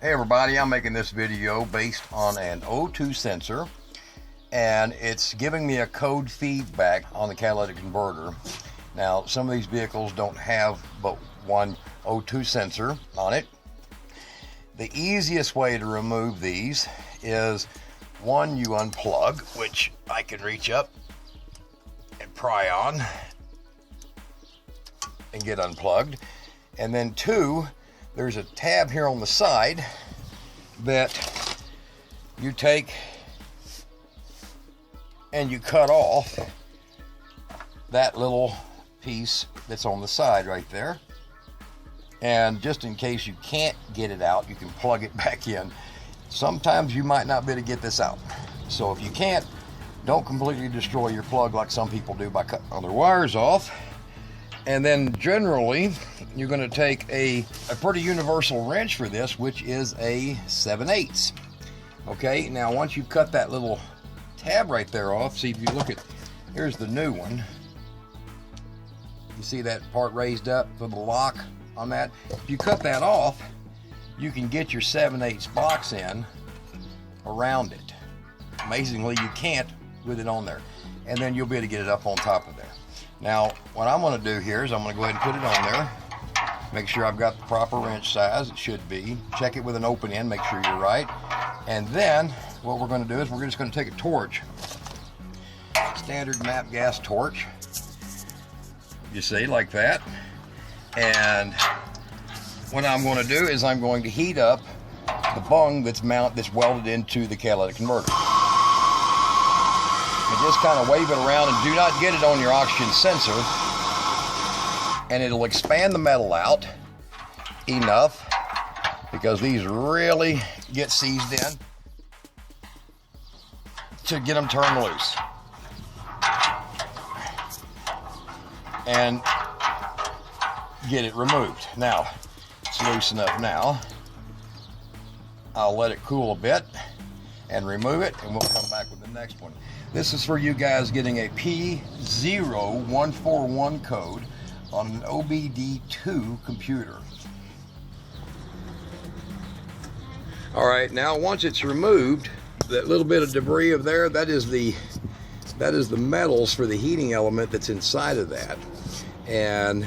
Hey everybody, I'm making this video based on an O2 sensor, and it's giving me a code feedback on the catalytic converter. Now, some of these vehicles don't have but one O2 sensor on it. The easiest way to remove these is, one, you unplug, which I can reach up and pry on and get unplugged. And then two, there's a tab here on the side that you take and you cut off that little piece that's on the side right there. And just in case you can't get it out, you can plug it back in. Sometimes you might not be able to get this out. So if you can't, don't completely destroy your plug like some people do by cutting other wires off. And then generally, you're going to take a pretty universal wrench for this, which is a 7/8. Okay, now once you cut that little tab right there off, see, if you look at, here's the new one. You see that part raised up for the lock on that? If you cut that off, you can get your 7/8 box in around it. Amazingly, you can't with it on there. And then you'll be able to get it up on top of there. Now, what I'm going to do here is I'm going to go ahead and put it on there. Make sure I've got the proper wrench size. It should be. Check it with an open end. Make sure you're right. And then what we're going to do is we're just going to take a torch. Standard map gas torch. You see, like that. And what I'm going to do is I'm going to heat up the bung that's welded into the catalytic converter. And just kind of wave it around, and do not get it on your oxygen sensor, and it'll expand the metal out enough, because these really get seized in, to get them turned loose. And get it removed. Now, it's loose enough now. I'll let it cool a bit and remove it, and we'll come back with the next one. This is for you guys getting a P0141 code on an OBD2 computer. All right, now once it's removed, that little bit of debris of there, that is the metals for the heating element that's inside of that. And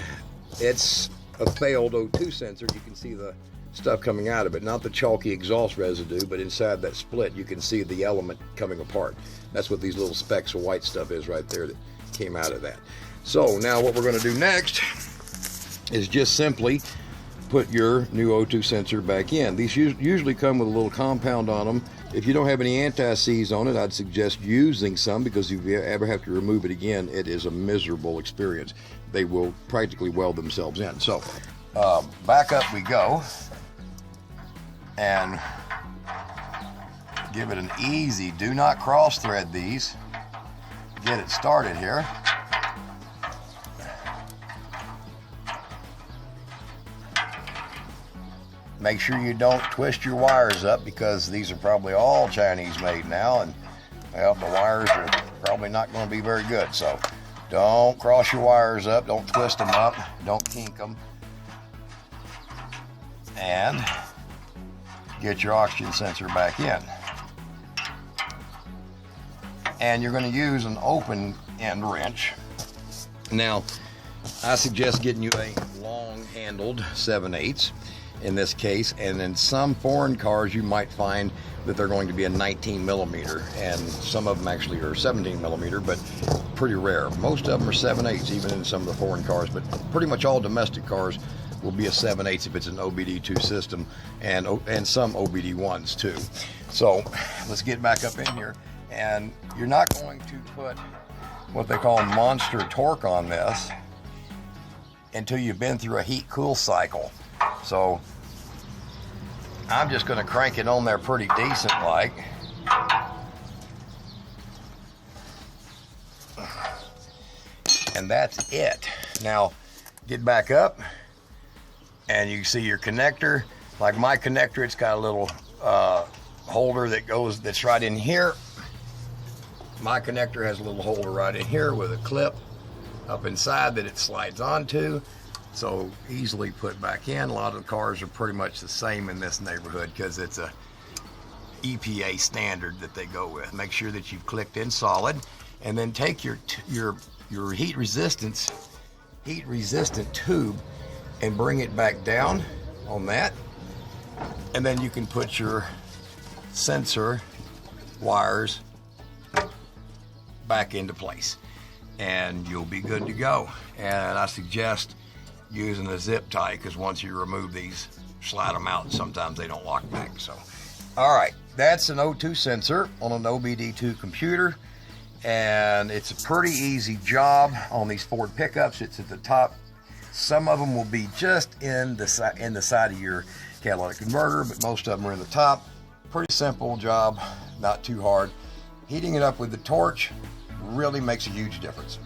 it's a failed O2 sensor. You can see the stuff coming out of it, not the chalky exhaust residue, but inside that split you can see the element coming apart. That's what these little specks of white stuff is right there that came out of that. So now what we're going to do next is just simply put your new O2 sensor back in. These usually come with a little compound on them. If you don't have any anti-seize on it, I'd suggest using some, because if you ever have to remove it again, it is a miserable experience. They will practically weld themselves in. So back up we go, and give it an easy, do not cross thread these, get it started here. Make sure you don't twist your wires up, because these are probably all Chinese made now, and well, the wires are probably not going to be very good. So don't cross your wires up, don't twist them up, don't kink them, and get your oxygen sensor back in. And you're going to use an open end wrench. Now, I suggest getting you a long handled 7/8 in this case, and in some foreign cars you might find that they're going to be a 19 millimeter, and some of them actually are 17 millimeter, but pretty rare. Most of them are 7/8, even in some of the foreign cars, but pretty much all domestic cars will be a 7/8 if it's an OBD2 system, and some OBD1s too. So let's get back up in here, and you're not going to put what they call monster torque on this until you've been through a heat cool cycle. So I'm just going to crank it on there pretty decent like. And that's it. Now get back up, and you see your connector. Like my connector, it's got a little holder that's right in here. My connector has a little holder right in here with a clip up inside that it slides onto. So easily put back in. A lot of the cars are pretty much the same in this neighborhood because it's a EPA standard that they go with. Make sure that you've clicked in solid, and then take your heat resistant tube and bring it back down on that, and then you can put your sensor wires back into place and you'll be good to go. And I suggest using a zip tie, because once you remove these, slide them out, sometimes they don't lock back. So all right, that's an O2 sensor on an OBD2 computer, and it's a pretty easy job on these Ford pickups. It's at the top. Some of them will be just in the side of your catalytic converter, but most of them are in the top. Pretty simple job, not too hard. Heating it up with the torch really makes a huge difference.